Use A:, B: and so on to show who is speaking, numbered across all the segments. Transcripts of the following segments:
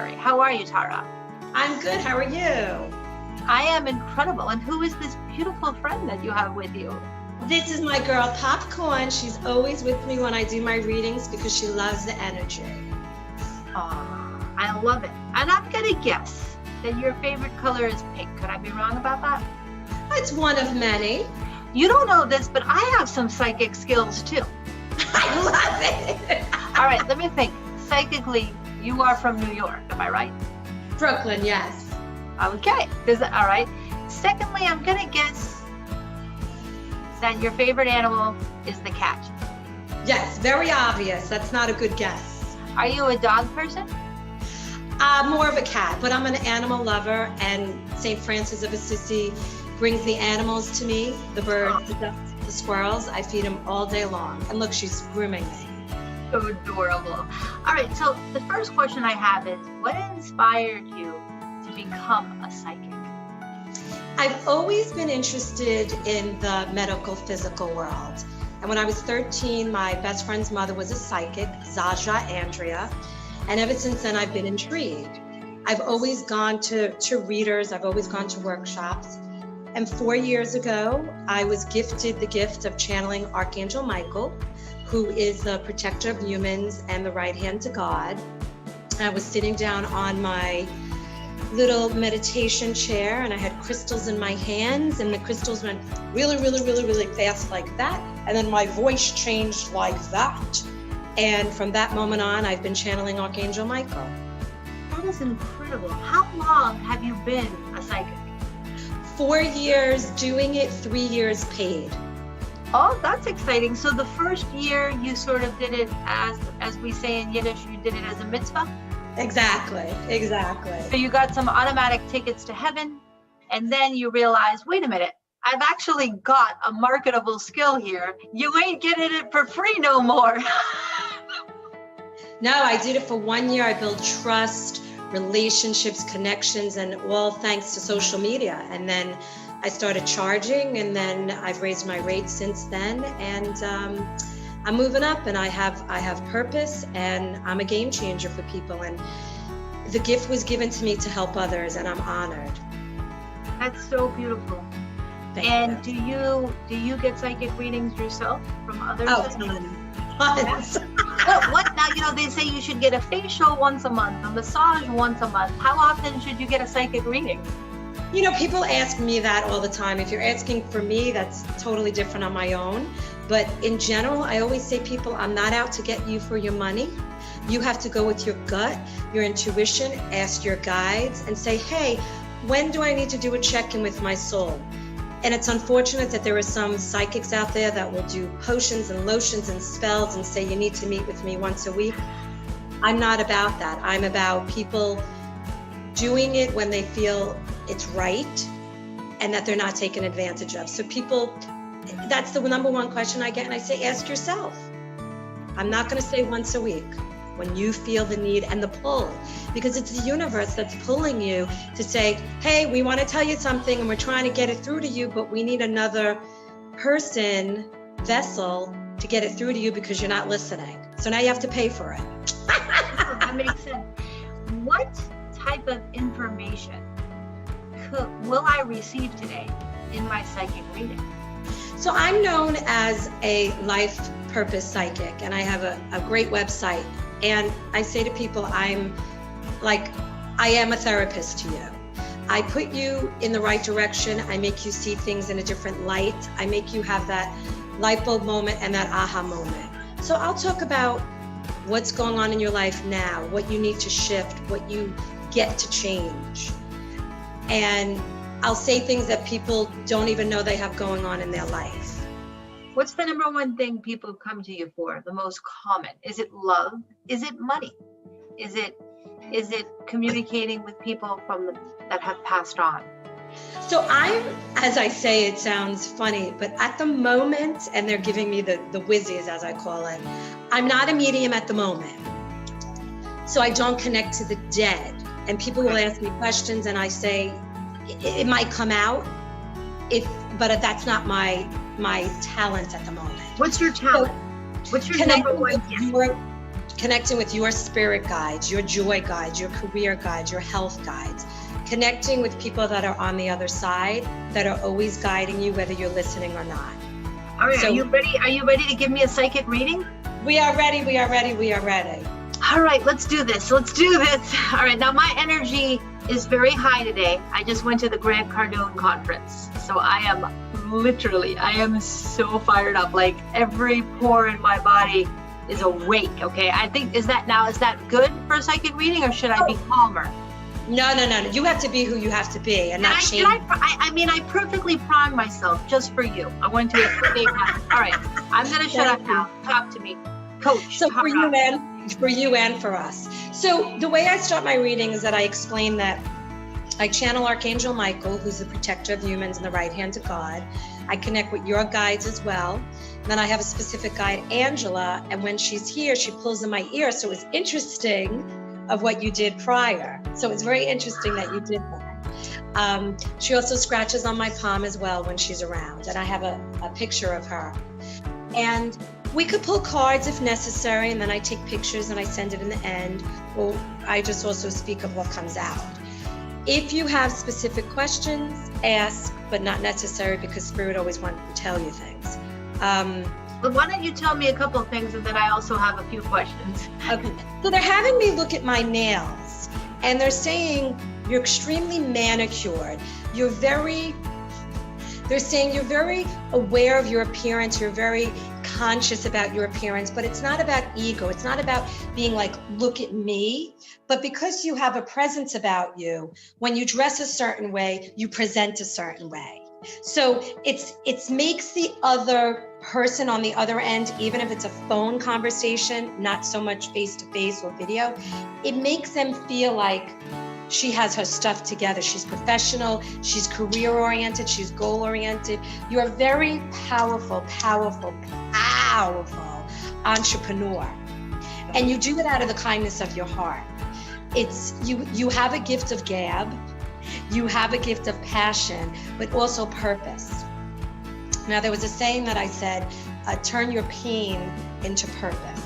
A: story. How are you, Tara?
B: I'm good. How are you?
A: I am incredible. And who is this beautiful friend that you have with you?
B: This is my girl, Popcorn. She's always with me when I do my readings because she loves the energy.
A: Oh, I love it. And I'm going to guess that your favorite color is pink. Could I be wrong about that?
B: It's one of many.
A: You don't know this, but I have some psychic skills too.
B: I love it.
A: All right, let me think. Psychically, you are from New York, am I right?
B: Brooklyn, yes.
A: Okay, all right. Secondly, I'm going to guess that your favorite animal is the cat.
B: Yes, very obvious. That's not a good guess.
A: Are you a dog person?
B: More of a cat, but I'm an animal lover, and St. Francis of Assisi brings the animals to me, the birds, the ducks, the squirrels. I feed them all day long. And look, she's grooming me.
A: So adorable. All right, so the first question I have is, what inspired you to become a psychic?
B: I've always been interested in the medical physical world. And when I was 13, my best friend's mother was a psychic, Zaja Andrea. And ever since then, I've been intrigued. I've always gone to readers. I've always gone to workshops. And 4 years ago, I was gifted the gift of channeling Archangel Michael, who is the protector of humans and the right hand to God. I was sitting down on my little meditation chair and I had crystals in my hands, and the crystals went really, really, really, really fast like that. And then my voice changed like that. And from that moment on, I've been channeling Archangel Michael.
A: That is incredible. How long have you been a psychic?
B: 4 years doing it, 3 years paid.
A: Oh, that's exciting. So the first year you sort of did it as we say in Yiddish, you did it as a mitzvah?
B: Exactly.
A: So you got some automatic tickets to heaven, and then you realized, wait a minute, I've actually got a marketable skill here. You ain't getting it for free no more.
B: No, I did it for 1 year. I built trust, relationships, connections, and all thanks to social media. And then I started charging, and then I've raised my rates since then. And I'm moving up, and I have purpose, and I'm a game changer for people. And the gift was given to me to help others, and I'm honored.
A: That's so beautiful.
B: Thank
A: you. Do you get psychic readings yourself from others?
B: Oh, tons.
A: What now? You know, they say you should get a facial once a month, a massage once a month. How often should you get a psychic reading?
B: You know, people ask me that all the time. If you're asking for me, that's totally different on my own. But in general, I always say, people, I'm not out to get you for your money. You have to go with your gut, your intuition, ask your guides and say, hey, when do I need to do a check-in with my soul? And it's unfortunate that there are some psychics out there that will do potions and lotions and spells and say you need to meet with me once a week. I'm not about that. I'm about people doing it when they feel it's right and that they're not taken advantage of. So people, that's the number one question I get, and I say, ask yourself. I'm not going to say once a week. When you feel the need and the pull, because it's the universe that's pulling you to say, hey, we want to tell you something and we're trying to get it through to you, but we need another person, vessel, to get it through to you because you're not listening. So now you have to pay for it.
A: That makes sense. What type of information will I receive today in my psychic reading?
B: So I'm known as a life purpose psychic, and I have a great website. And I say to people, I am a therapist to you. I put you in the right direction. I make you see things in a different light. I make you have that light bulb moment and that aha moment. So I'll talk about what's going on in your life now, what you need to shift, what you get to change. And I'll say things that people don't even know they have going on in their life.
A: What's the number one thing people come to you for, the most common? Is it love? Is it money? Is it communicating with people that have passed on?
B: So I'm, as I say, it sounds funny, but at the moment, and they're giving me the whizzies, as I call it, I'm not a medium at the moment. So I don't connect to the dead. And people will ask me questions and I say, it might come out, but that's not my talent at the moment.
A: What's your talent? What's your number one gift?
B: connecting with your spirit guides, your joy guides, your career guides, your health guides, connecting with people that are on the other side, that are always guiding you, whether you're listening or not.
A: All right,
B: So,
A: are you ready? Are you ready to give me a psychic reading?
B: We are ready, we are ready, we are ready.
A: All right, let's do this. Let's do this. All right, now my energy is very high today. I just went to the Grant Cardone conference. So I am so fired up. Like every pore in my body is awake, okay? I think, is that good for a psychic reading, or should I be calmer?
B: No. You have to be who you have to be and not change.
A: I perfectly primed myself just for you. I went to a 3-day class. All right, I'm gonna shut up now. Talk to me, Coach.
B: So for you and for us. So the way I start my reading is that I explain that I channel Archangel Michael, who's the protector of humans and the right hand of God. I connect with your guides as well. And then I have a specific guide, Angela, and when she's here, she pulls in my ear. So it's interesting of what you did prior. So it's very interesting that you did that. She also scratches on my palm as well when she's around, and I have a picture of her. And we could pull cards if necessary, and then I take pictures and I send it in the end, or I just also speak of what comes out. If you have specific questions, ask, but not necessary, because Spirit always wants to tell you things.
A: But why don't you tell me a couple of things, and then I also have a few questions.
B: Okay. So they're having me look at my nails, and they're saying you're extremely manicured. They're saying you're very aware of your appearance. You're very conscious about your appearance, but it's not about ego. It's not about being like, look at me. But because you have a presence about you, when you dress a certain way, you present a certain way. So it makes the other person on the other end, even if it's a phone conversation, not so much face-to-face or video, it makes them feel like she has her stuff together. She's professional, she's career-oriented, she's goal-oriented. You're a very powerful entrepreneur. And you do it out of the kindness of your heart. You have a gift of gab, you have a gift of passion, but also purpose. Now, there was a saying that I said, turn your pain into purpose.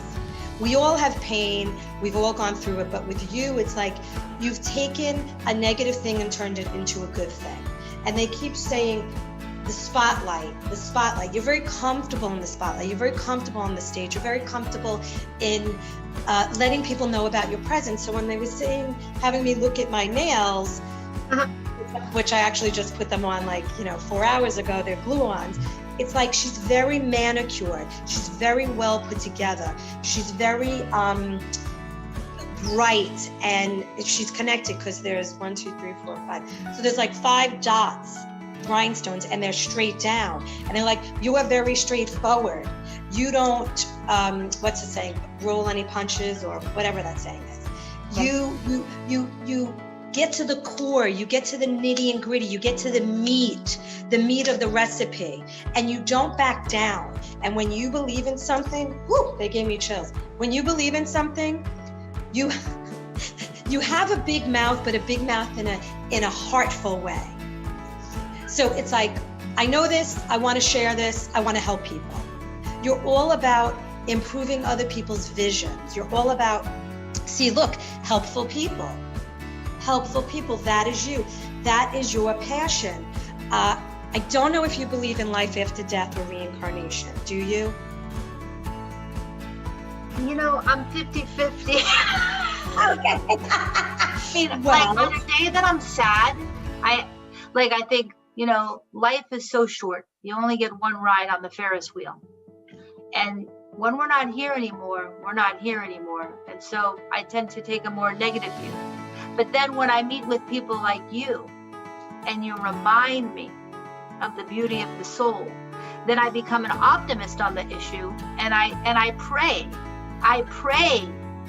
B: We all have pain, we've all gone through it, but with you, it's like you've taken a negative thing and turned it into a good thing. And they keep saying, the spotlight. You're very comfortable in the spotlight. You're very comfortable on the stage. You're very comfortable in letting people know about your presence. So when they were saying, having me look at my nails, which I actually just put them on 4 hours ago, they're glue-ons. It's like she's very manicured. She's very well put together. She's very bright, and she's connected because there's 1, 2, 3, 4, 5. So there's 5 dots, rhinestones, and they're straight down. And they're like, you are very straightforward. You don't, what's the saying, roll any punches, or whatever that saying is. You get to the core, you get to the nitty and gritty, you get to the meat of the recipe, and you don't back down. And when you believe in something, they gave me chills. When you believe in something, you have a big mouth, but a big mouth in a heartful way. So it's like, I know this, I want to share this, I want to help people. You're all about improving other people's visions. You're all about, helpful people. Helpful people, that is you. That is your passion. I don't know if you believe in life after death or reincarnation. Do you?
A: I'm 50-50.
B: Okay.
A: On a day that I'm sad, I think, life is so short. You only get one ride on the Ferris wheel. And when we're not here anymore, we're not here anymore. And so I tend to take a more negative view. But then when I meet with people like you, and you remind me of the beauty of the soul, then I become an optimist on the issue, and I pray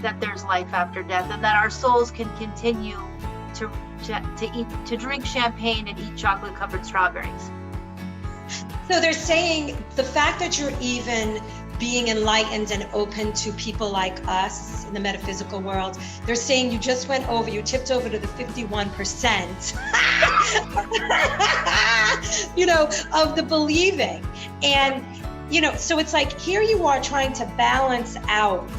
A: that there's life after death, and that our souls can continue to drink champagne and eat chocolate-covered strawberries.
B: So they're saying the fact that you're even being enlightened and open to people like us in the metaphysical world, they're saying you tipped over to the 51%, of the believing. And, so it's like, here you are trying to balance out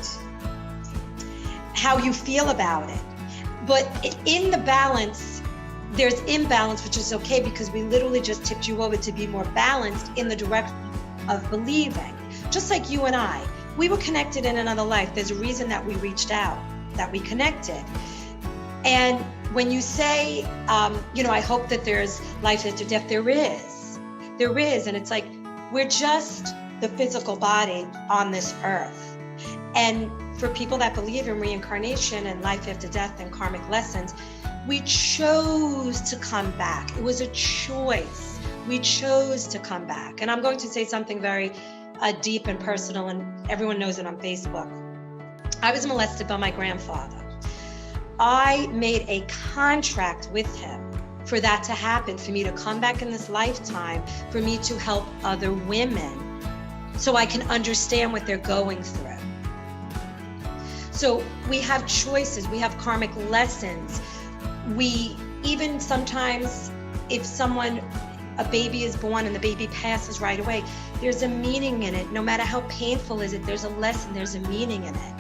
B: how you feel about it. But in the balance, there's imbalance, which is okay, because we literally just tipped you over to be more balanced in the direction of believing. Just like you and I, we were connected in another life. There's a reason that we reached out, that we connected. And when you say, I hope that there's life after death, there is. And it's like, we're just the physical body on this earth. And for people that believe in reincarnation and life after death and karmic lessons, we chose to come back. It was a choice. We chose to come back. And I'm going to say something very deep and personal, and everyone knows it on Facebook. I was molested by my grandfather. I made a contract with him for that to happen, for me to come back in this lifetime, for me to help other women so I can understand what they're going through. So we have choices, we have karmic lessons. We even sometimes, if a baby is born and the baby passes right away, there's a meaning in it. No matter how painful is it, there's a lesson, there's a meaning in it.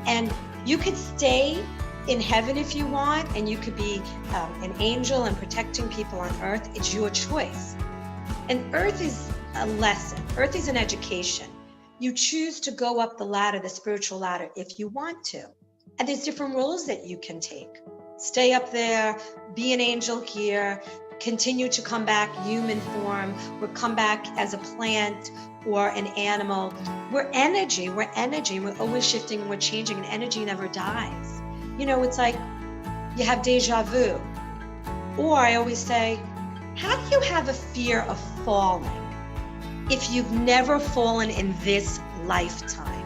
B: And you could stay in heaven if you want, and you could be an angel and protecting people on earth. It's your choice. And earth is a lesson. Earth is an education. You choose to go up the ladder, the spiritual ladder, if you want to. And there's different roles that you can take. Stay up there, be an angel here, continue to come back human form, or come back as a plant or an animal. We're energy, we're always shifting, we're changing, and energy never dies. It's like you have deja vu. Or I always say, how do you have a fear of falling if you've never fallen in this lifetime?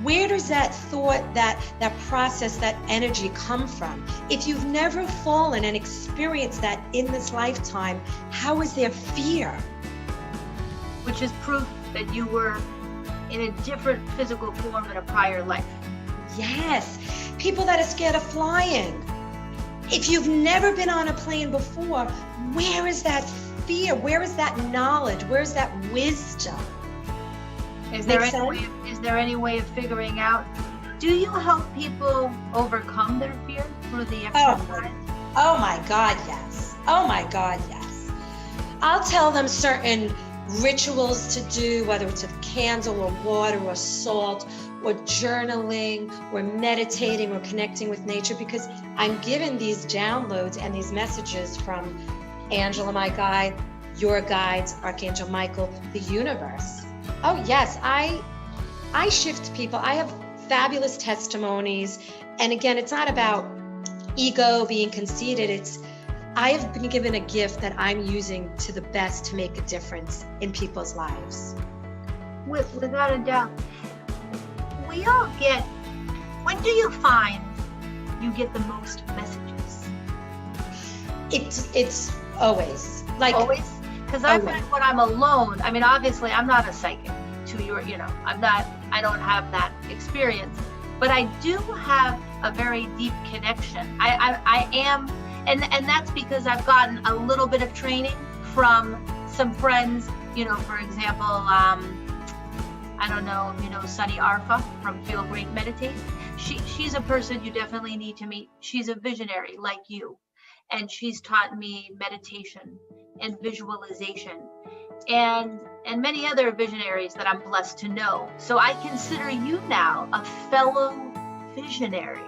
B: Where does that thought, that process, that energy come from? If you've never fallen and experienced that in this lifetime, how is there fear?
A: Which is proof that you were in a different physical form in a prior life.
B: Yes. People that are scared of flying. If you've never been on a plane before, where is that fear? Where is that knowledge? Where is that wisdom?
A: Is there any way of figuring out, do you help people overcome their fear through the exercise?
B: Oh my God, yes. Oh my God, yes. I'll tell them certain rituals to do, whether it's a candle or water or salt or journaling or meditating or connecting with nature, because I'm given these downloads and these messages from Angela, my guide, your guides, Archangel Michael, the universe. Oh yes, I shift people. I have fabulous testimonies. And again, it's not about ego, being conceited. I have been given a gift that I'm using to the best to make a difference in people's lives.
A: Without a doubt. We all when do you find you get the most messages?
B: It's always.
A: Always? Because I find when I'm alone, I mean, obviously I'm not a psychic I don't have that experience, but I do have a very deep connection. I am, and that's because I've gotten a little bit of training from some friends, for example, I don't know if you know Sunny Arfa from Feel Great Meditate. She's a person you definitely need to meet. She's a visionary like you, and she's taught me meditation and visualization and many other visionaries that I'm blessed to know. So I consider you now a fellow visionary,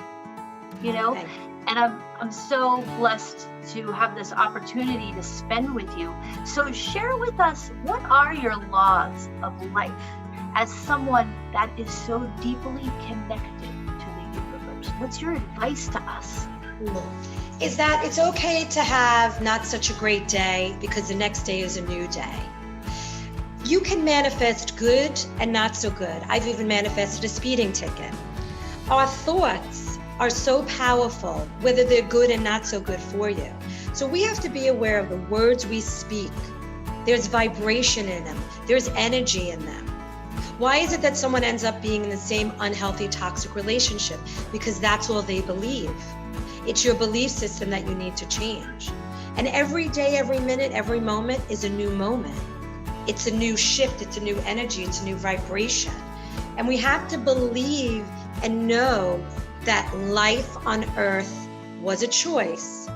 A: and I'm so blessed to have this opportunity to spend with you. So share with us, what are your laws of life as someone that is so deeply connected to the universe? What's your advice to us?
B: Is that it's okay to have not such a great day, because the next day is a new day. You can manifest good and not so good. I've even manifested a speeding ticket. Our thoughts are so powerful, whether they're good and not so good for you. So we have to be aware of the words we speak. There's vibration in them. There's energy in them. Why is it that someone ends up being in the same unhealthy, toxic relationship? Because that's all they believe. It's your belief system that you need to change. And every day, every minute, every moment is a new moment. It's a new shift, it's a new energy, it's a new vibration. And we have to believe and know that life on earth was a choice.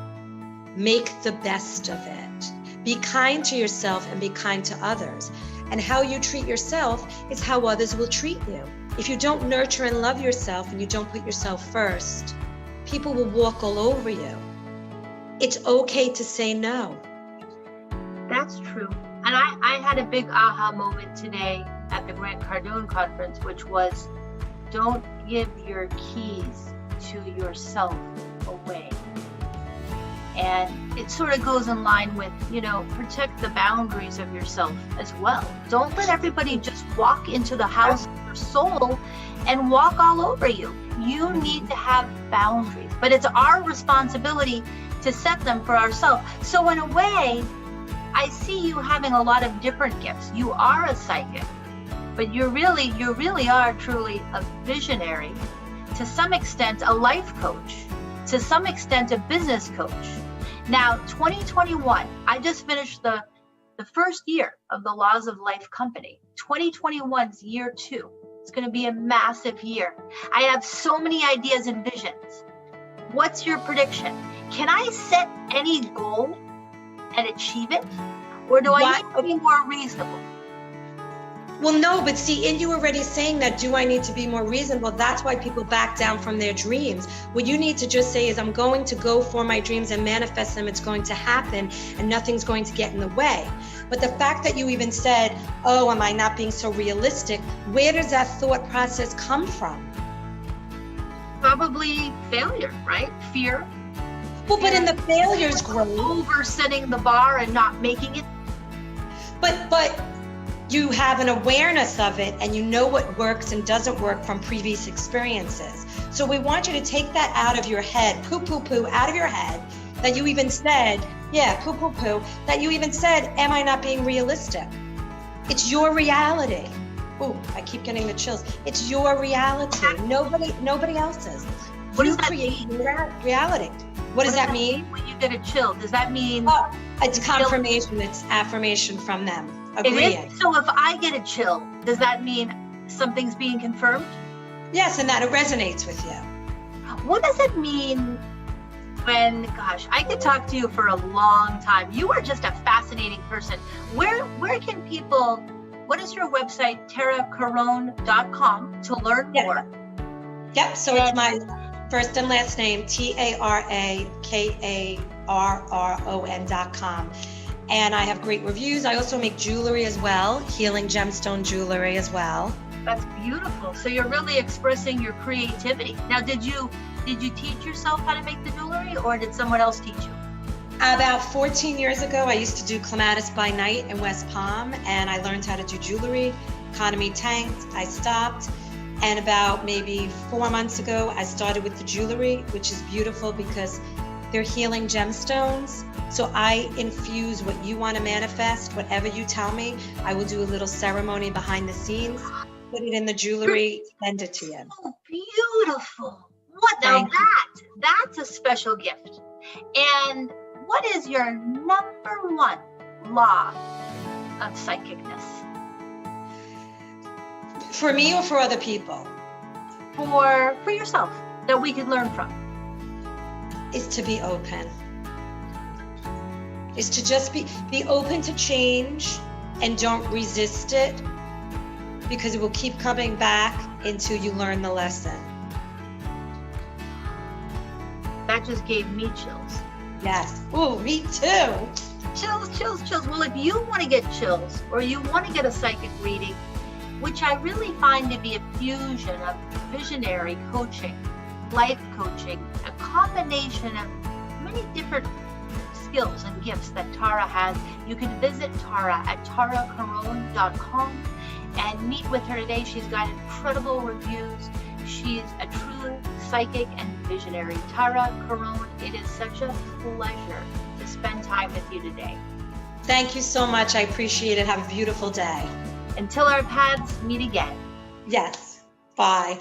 B: Make the best of it. Be kind to yourself and be kind to others. And how you treat yourself is how others will treat you. If you don't nurture and love yourself and you don't put yourself first, people will walk all over you. It's okay to say no.
A: That's true. And I had a big aha moment today at the Grant Cardone conference, which was, don't give your keys to yourself away. And it sort of goes in line with, protect the boundaries of yourself as well. Don't let everybody just walk into the house of your soul and walk all over you. You need to have boundaries, but it's our responsibility to set them for ourselves. So in a way, I see you having a lot of different gifts. You are a psychic, but you really are truly a visionary, to some extent a life coach, to some extent a business coach. Now, 2021, I just finished the first year of the Laws of Life company. 2021's year 2. It's going to be a massive year. I have so many ideas and visions. What's your prediction? Can I set any goal and achieve it? Or do I need to be more reasonable?
B: Well, no, but see, in you already saying that, do I need to be more reasonable? That's why people back down from their dreams. What you need to just say is, I'm going to go for my dreams and manifest them. It's going to happen and nothing's going to get in the way. But the fact that you even said, oh, am I not being so realistic? Where does that thought process come from?
A: Probably failure, right? Fear.
B: Well, but in the failures growth,
A: over setting the bar and not making it.
B: But you have an awareness of it and you know what works and doesn't work from previous experiences. So we want you to take that out of your head, poo, out of your head, that you even said, poo, that you even said, am I not being realistic? It's your reality. Oh, I keep getting the chills. It's your reality. Nobody else's.
A: What
B: You
A: does that
B: create
A: mean?
B: your reality. What does that mean?
A: When you get a chill, does that mean?
B: Oh, it's confirmation. It's affirmation from them. Agreeing.
A: So if I get a chill, does that mean something's being confirmed?
B: Yes, and that it resonates with you.
A: What does it mean when, gosh, I could talk to you for a long time. You are just a fascinating person. Where can people, what is your website, taracarone.com, to learn more?
B: Yep, so it's my first and last name, TARAKARRON.com. And I have great reviews. I also make jewelry as well, healing gemstone jewelry as well.
A: That's beautiful. So you're really expressing your creativity. Now, did you teach yourself how to make the jewelry, or did someone else teach you?
B: About 14 years ago, I used to do clematis by night in West Palm, and I learned how to do jewelry. Economy tanked, I stopped. And about maybe 4 months ago, I started with the jewelry, which is beautiful because they're healing gemstones. So I infuse what you want to manifest, whatever you tell me. I will do a little ceremony behind the scenes, put it in the jewelry, send it to you.
A: Oh, beautiful. What now? That's a special gift. And what is your number one law of psychicness?
B: For me or for other people?
A: For yourself, that we could learn from.
B: Is to be open. Is to just be open to change and don't resist it, because it will keep coming back until you learn the lesson.
A: That just gave me chills.
B: Yes. Ooh, me too.
A: Chills. Well, if you want to get chills, or you want to get a psychic reading, which I really find to be a fusion of visionary coaching, life coaching, a combination of many different skills and gifts that Tara has, you can visit Tara at taracarone.com and meet with her today. She's got incredible reviews. She's a true psychic and visionary. Tara Carone, it is such a pleasure to spend time with you today.
B: Thank you so much. I appreciate it. Have a beautiful day.
A: Until our paths meet again.
B: Yes. Bye.